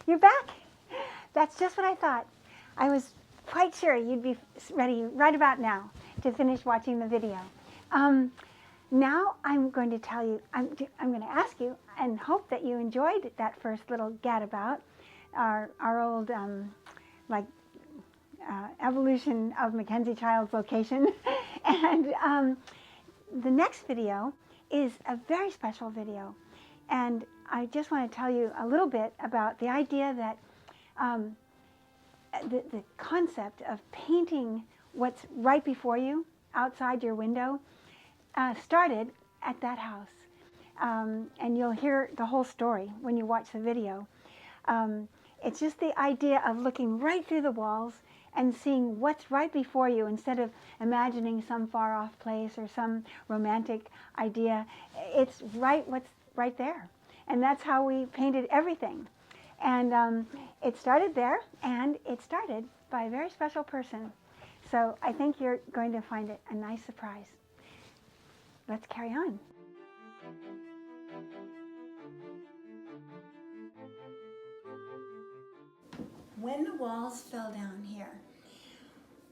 You're back? That's just what I thought. I was quite sure you'd be ready right about now to finish watching the video. Now I'm going to tell you, I'm going to ask you and hope that you enjoyed that first little gadabout, our old evolution of MacKenzie-Childs location. And the next video is a very special video. And I just want to tell you a little bit about the idea that the concept of painting what's right before you, outside your window, started at that house. And you'll hear the whole story when you watch the video. It's just the idea of looking right through the walls and seeing what's right before you instead of imagining some far off place or some romantic idea. It's what's right there. And that's how we painted everything. And it started there, and it started by a very special person. So I think you're going to find it a nice surprise. Let's carry on. When the walls fell down here,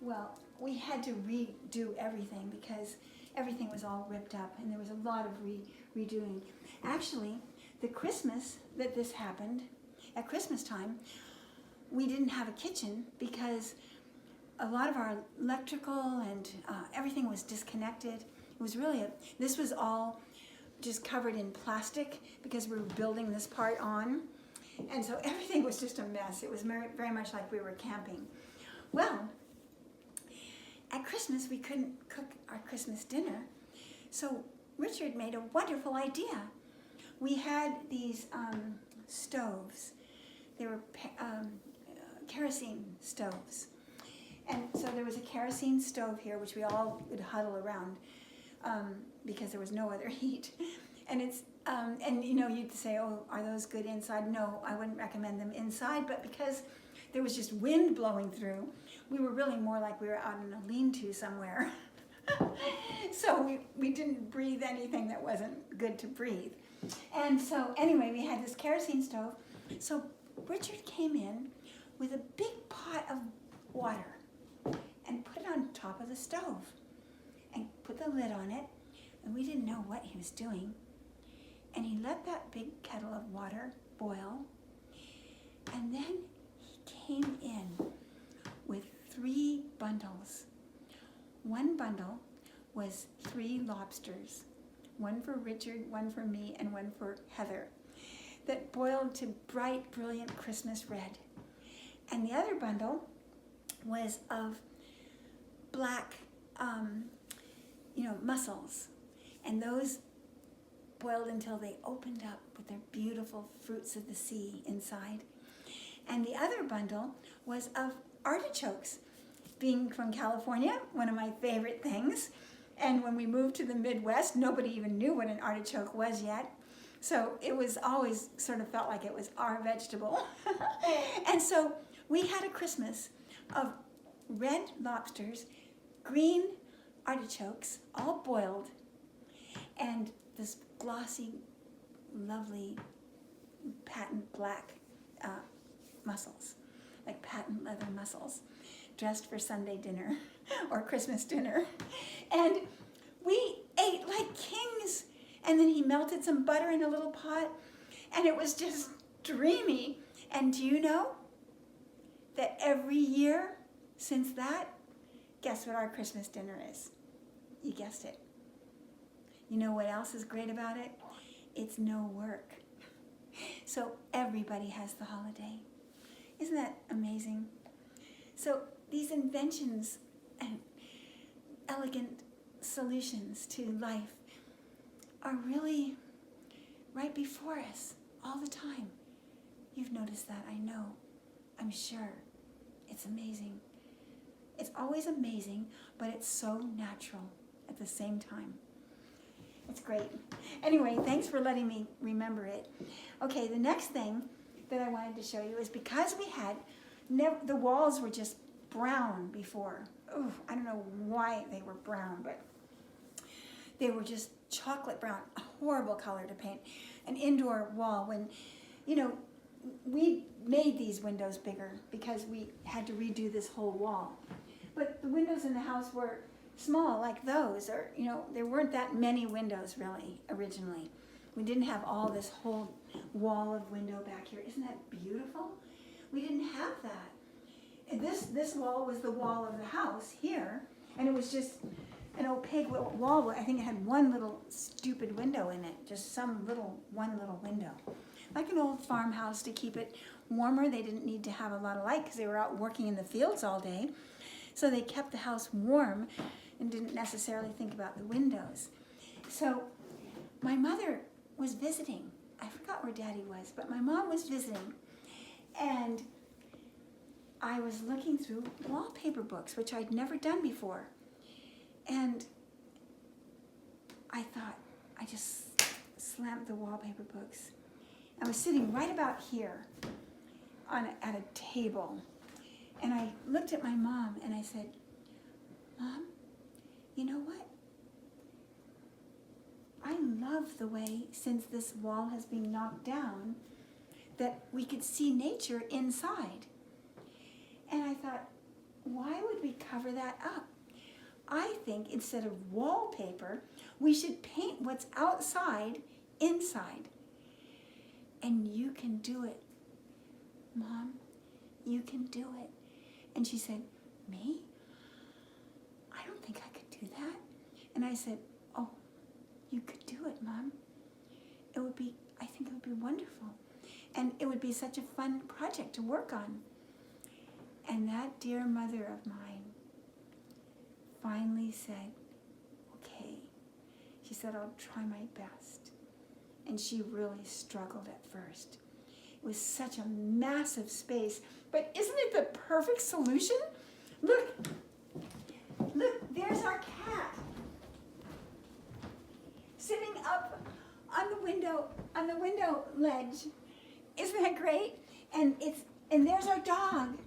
well, we had to redo everything because everything was all ripped up and there was a lot of redoing. Actually, the Christmas that this happened, at Christmas time, we didn't have a kitchen because a lot of our electrical and everything was disconnected. It was really, this was all just covered in plastic because we were building this part on. And so everything was just a mess. It was very much like we were camping. Well, at Christmas, we couldn't cook our Christmas dinner. So Richard made a wonderful idea. We had these stoves. They were kerosene stoves. And so there was a kerosene stove here, which we all would huddle around because there was no other heat. And it's and you know, you'd say, oh, are those good inside? No, I wouldn't recommend them inside, but because there was just wind blowing through, we were really more like we were out in a lean-to somewhere. So we didn't breathe anything that wasn't good to breathe. And so anyway, we had this kerosene stove. So Richard came in with a big pot of water and put it on top of the stove and put the lid on it, and we didn't know what he was doing. And he let that big kettle of water boil, and then he came in with 3 bundles. One bundle was 3 lobsters, one for Richard, one for me, and one for Heather, that boiled to bright, brilliant Christmas red. And the other bundle was of black, mussels, and those boiled until they opened up with their beautiful fruits of the sea inside. And the other bundle was of artichokes. Being from California, one of my favorite things. And when we moved to the Midwest, nobody even knew what an artichoke was yet. So it was always sort of felt like it was our vegetable. And so we had a Christmas of red lobsters, green artichokes, all boiled, and this glossy, lovely, patent black mussels, like patent leather mussels, dressed for Sunday dinner or Christmas dinner. And we ate like kings. And then he melted some butter in a little pot, and it was just dreamy. And do you know that every year since that, guess what our Christmas dinner is? You guessed it. You know what else is great about it? It's no work. So everybody has the holiday. Isn't that amazing? So these inventions and elegant solutions to life are really right before us all the time. You've noticed that, I know. I'm sure. It's amazing. It's always amazing, but it's so natural at the same time. It's great. Anyway, thanks for letting me remember it. Okay, the next thing that I wanted to show you is because we had, the walls were just brown before. Ooh, I don't know why they were brown, but they were just chocolate brown, a horrible color to paint. An indoor wall when, we made these windows bigger because we had to redo this whole wall. But the windows in the house were small, like those, or, you know, there weren't that many windows really originally. We didn't have all this whole wall of window back here. Isn't that beautiful? We didn't have that. And this wall was the wall of the house here, and it was just an opaque little wall. I think it had one little stupid window in it, just one little window. Like an old farmhouse to keep it warmer. They didn't need to have a lot of light because they were out working in the fields all day. So they kept the house warm and didn't necessarily think about the windows. So my mother was visiting. I forgot where Daddy was, but my mom was visiting. And I was looking through wallpaper books, which I'd never done before. And I thought, I just slammed the wallpaper books. I was sitting right about here at a table. And I looked at my mom and I said, Mom, you know what? I love the way, since this wall has been knocked down, that we could see nature inside. And I thought, why would we cover that up? I think instead of wallpaper, we should paint what's outside inside. And you can do it, Mom. You can do it. And she said, me? I don't think I could do that. And I said, oh, you could do it, Mom. I think it would be wonderful. And it would be such a fun project to work on. And that dear mother of mine finally said, okay. She said, I'll try my best. And she really struggled at first. It was such a massive space, but isn't it the perfect solution? Look, there's our cat sitting up on the window ledge. Isn't that great? And there's our dog,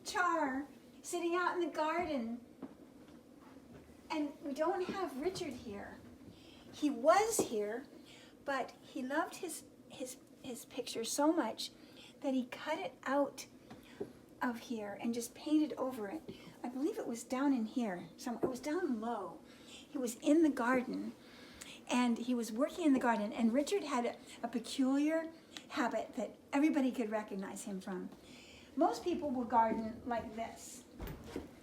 Char, sitting out in the garden. And we don't have Richard here. He was here, but he loved his picture so much that he cut it out of here and just painted over it. I believe it was down in here somewhere. It was down low. He was in the garden, and he was working in the garden, and Richard had a peculiar habit that everybody could recognize him from. Most people will garden like this,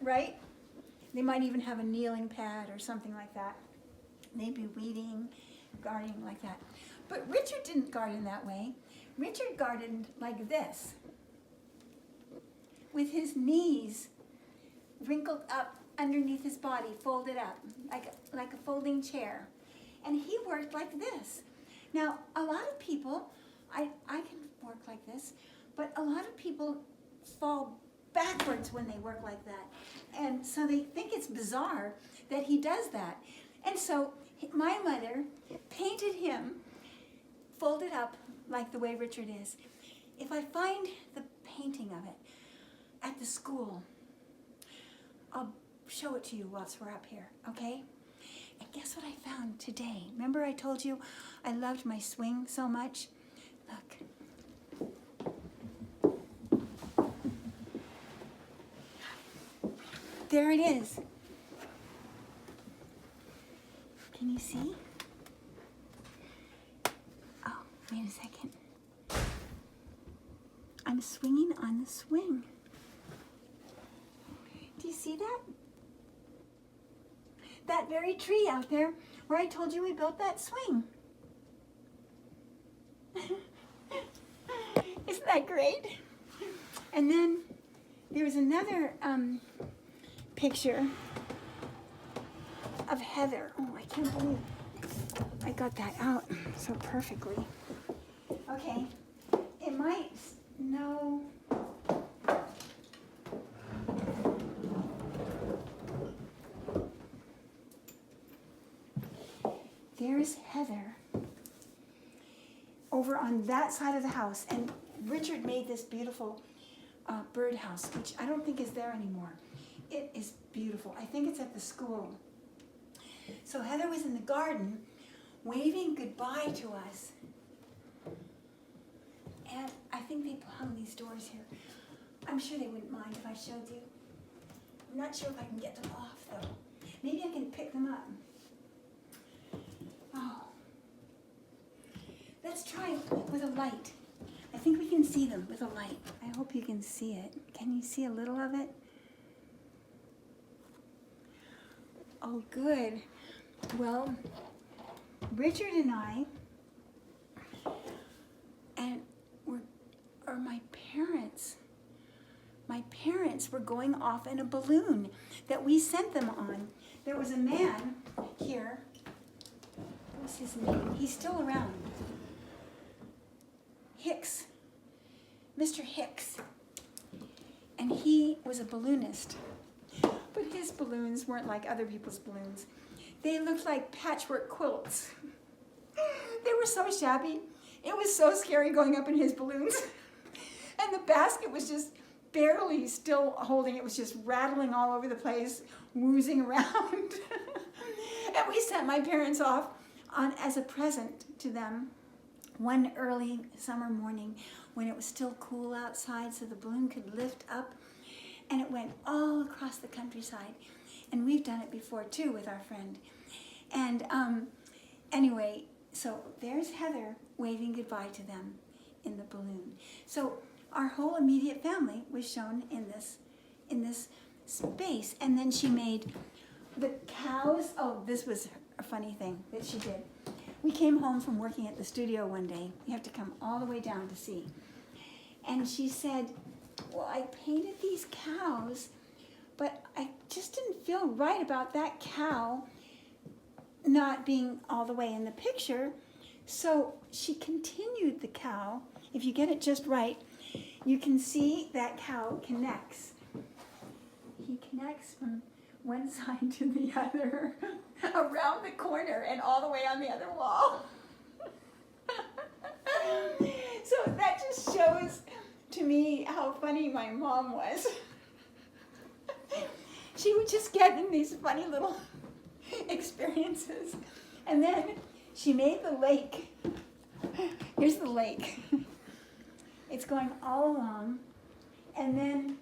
right? They might even have a kneeling pad or something like that. They'd be weeding, gardening like that. But Richard didn't garden that way. Richard gardened like this, with his knees wrinkled up underneath his body, folded up, like a folding chair. And he worked like this. Now, a lot of people, I can work like this, but a lot of people fall backwards when they work like that. And so they think it's bizarre that he does that. And so my mother painted him folded up like the way Richard is. If I find the painting of it at the school, I'll show it to you whilst we're up here, okay? And guess what I found today? Remember I told you I loved my swing so much? Look. There it is. Can you see? Oh, wait a second. I'm swinging on the swing. Do you see that? That very tree out there where I told you we built that swing. Isn't that great? And then there's another picture of Heather. Oh, I can't believe I got that out so perfectly. Okay, it might snow. There's Heather over on that side of the house, and Richard made this beautiful birdhouse, which I don't think is there anymore. It is beautiful. I think it's at the school. So Heather was in the garden waving goodbye to us. And hung these doors here. I'm sure they wouldn't mind if I showed you. I'm not sure if I can get them off though. Maybe I can pick them up. Oh. Let's try with a light. I think we can see them with a light. I hope you can see it. Can you see a little of it? Oh, good. Well, Richard and I, my parents were going off in a balloon that we sent them on. There was a man here. What's his name? He's still around. Hicks. Mr. Hicks. And he was a balloonist. But his balloons weren't like other people's balloons. They looked like patchwork quilts. They were so shabby. It was so scary going up in his balloons. And the basket was just barely still holding. It was just rattling all over the place, woozing around. And we sent my parents off as a present to them one early summer morning when it was still cool outside so the balloon could lift up, and it went all across the countryside. And we've done it before too with our friend. And anyway, so there's Heather waving goodbye to them in the balloon. So our whole immediate family was shown in this space. And then she made the cows. Oh, this was a funny thing that she did. We came home from working at the studio one day. You have to come all the way down to see. And she said, well, I painted these cows, but I just didn't feel right about that cow not being all the way in the picture. So she continued the cow. If you get it just right, you can see that cow connects. He connects from one side to the other, around the corner and all the way on the other wall. So that just shows to me how funny my mom was. She would just get in these funny little experiences. And then she made the lake. Here's the lake. It's going all along. And then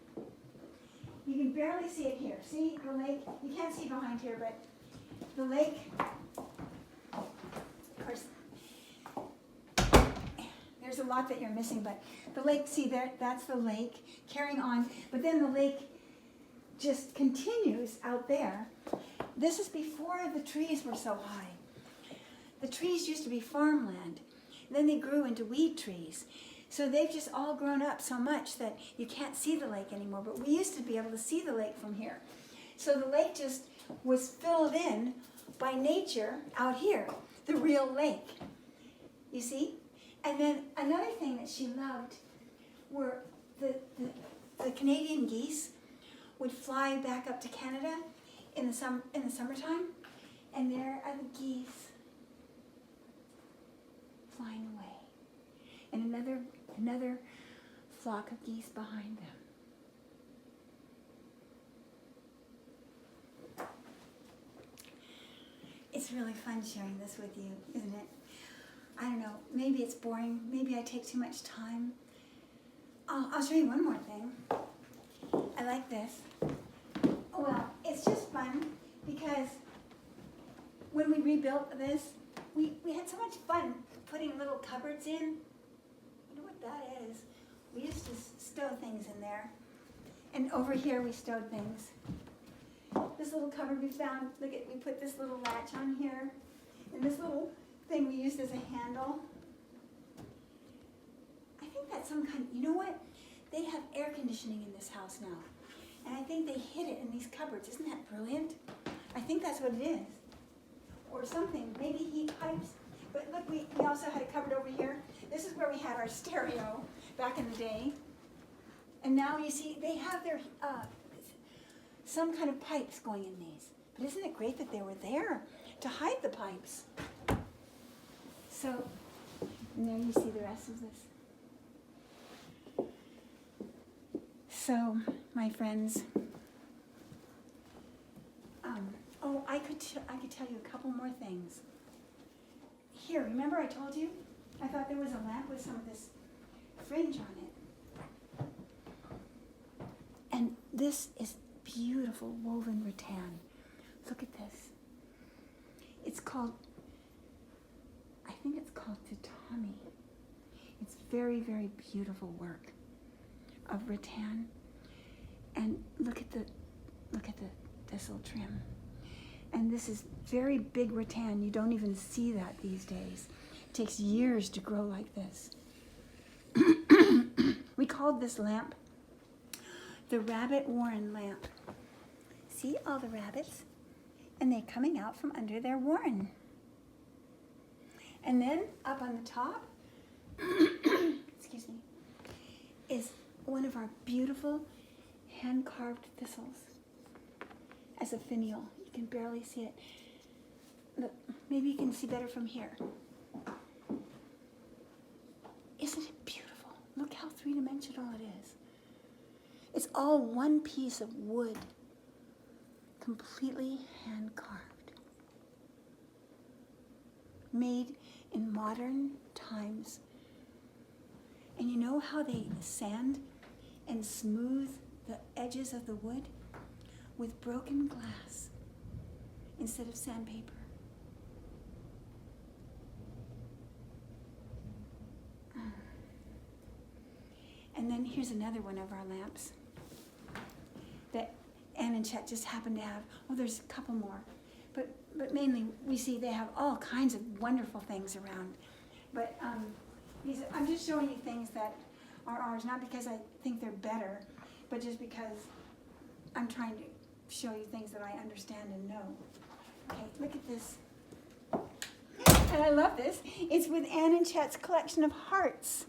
you can barely see it here. See the lake? You can't see behind here, but the lake, of course, there's a lot that you're missing, but the lake, see there, that's the lake carrying on. But then the lake just continues out there. This is before the trees were so high. The trees used to be farmland. Then they grew into weed trees. So they've just all grown up so much that you can't see the lake anymore. But we used to be able to see the lake from here. So the lake just was filled in by nature out here, the real lake. You see? And then another thing that she loved were the Canadian geese would fly back up to Canada in the summertime, and there are the geese flying away, and another flock of geese behind them. It's really fun sharing this with you, isn't it? I don't know, maybe it's boring, maybe I take too much time. I'll show you one more thing. I like this. Well, it's just fun because when we rebuilt this, we had so much fun putting little cupboards in. You know what that is? We used to stow things in there. And over here we stowed things. This little cupboard we found, we put this little latch on here. And this little thing we used as a handle. I think that's some kind, you know what? They have air conditioning in this house now. And I think they hid it in these cupboards. Isn't that brilliant? I think that's what it is. Or something, maybe heat pipes. But look, we also had a cupboard over here. This is where we had our stereo back in the day. And now you see, they have their, some kind of pipes going in these. But isn't it great that they were there to hide the pipes? So, and there you see the rest of this. So, my friends, I could tell you a couple more things. Here, remember I told you? I thought there was a lamp with some of this fringe on it. This is beautiful woven rattan. Look at this. It's called, I think it's called tatami. It's very, very beautiful work of rattan. And look at the thistle trim. And this is very big rattan. You don't even see that these days. It takes years to grow like this. We called this lamp the rabbit warren lamp. See all the rabbits? And they're coming out from under their warren. And then up on the top, excuse me, is one of our beautiful hand-carved thistles as a finial. You can barely see it. Look, maybe you can see better from here. Isn't it beautiful? Look how three-dimensional it is. It's all one piece of wood, completely hand-carved, made in modern times. And you know how they sand and smooth the edges of the wood? With broken glass instead of sandpaper. And then here's another one of our lamps that Ann and Chet just happen to have. Oh, there's a couple more. But mainly we see they have all kinds of wonderful things around. But I'm just showing you things that are ours, not because I think they're better, but just because I'm trying to show you things that I understand and know. Okay, look at this. And I love this. It's with Ann and Chet's collection of hearts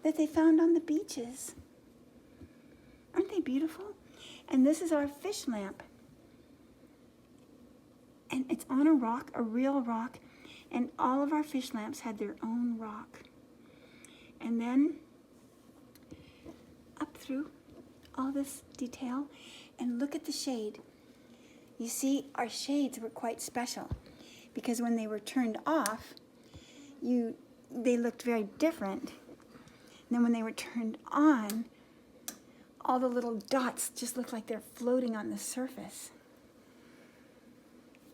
that they found on the beaches. Aren't they beautiful? And this is our fish lamp. And it's on a rock, a real rock, and all of our fish lamps had their own rock. And then up through all this detail, and look at the shade. You see, our shades were quite special because when they were turned off, they looked very different. And then when they were turned on, all the little dots just look like they're floating on the surface.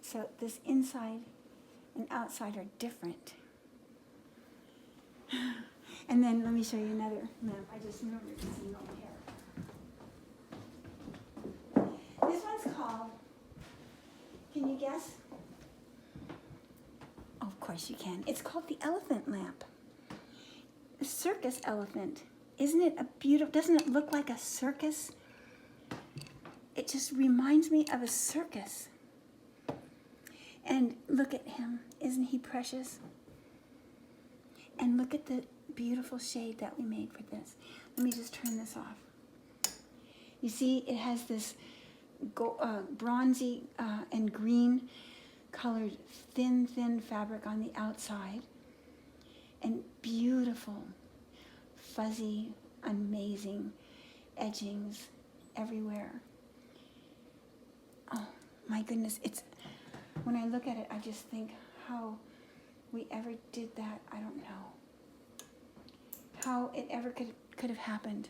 So this inside and outside are different. And then let me show you another lamp. I just remembered this one over here. This one's called, can you guess? Oh, of course you can. It's called the elephant lamp. A circus elephant. Isn't it a beautiful, doesn't it look like a circus? It just reminds me of a circus. And look at him. Isn't he precious? And look at the beautiful shade that we made for this. Let me just turn this off. You see, it has this bronzy and green colored thin fabric on the outside. And beautiful, fuzzy, amazing edgings everywhere. Oh my goodness, when I look at it, I just think how we ever did that, I don't know. How it ever could have happened.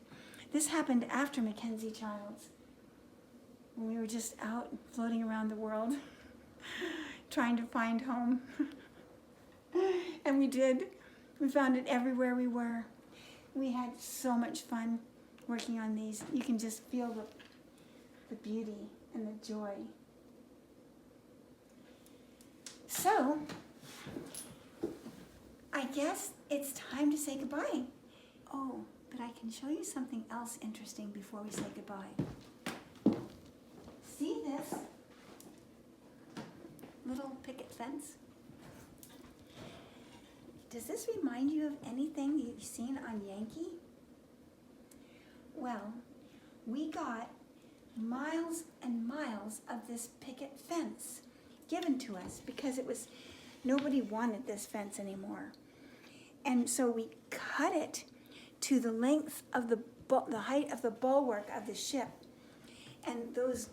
This happened after MacKenzie-Childs, when we were just out floating around the world, trying to find home. And we did. We found it everywhere we were. We had so much fun working on these. You can just feel the beauty and the joy. So, I guess it's time to say goodbye. Oh, but I can show you something else interesting before we say goodbye. See this little picket fence? Does this remind you of anything you've seen on Yankee? Well, we got miles and miles of this picket fence given to us because nobody wanted this fence anymore. And so we cut it to the length of the height of the bulwark of the ship. And those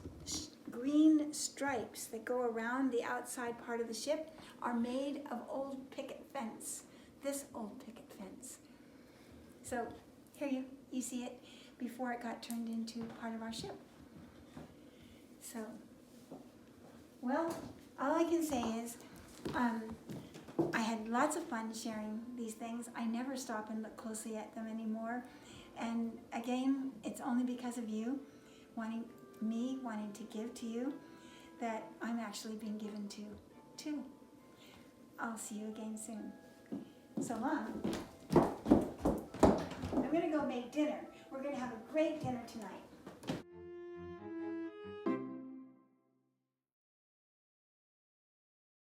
green stripes that go around the outside part of the ship are made of old picket fence. This old picket fence. So here you see it before it got turned into part of our ship. So, well, all I can say is I had lots of fun sharing these things. I never stop and look closely at them anymore. And again, it's only because of you wanting to give to you that I'm actually being given to too. I'll see you again soon. So long. I'm going to go make dinner. We're going to have a great dinner tonight.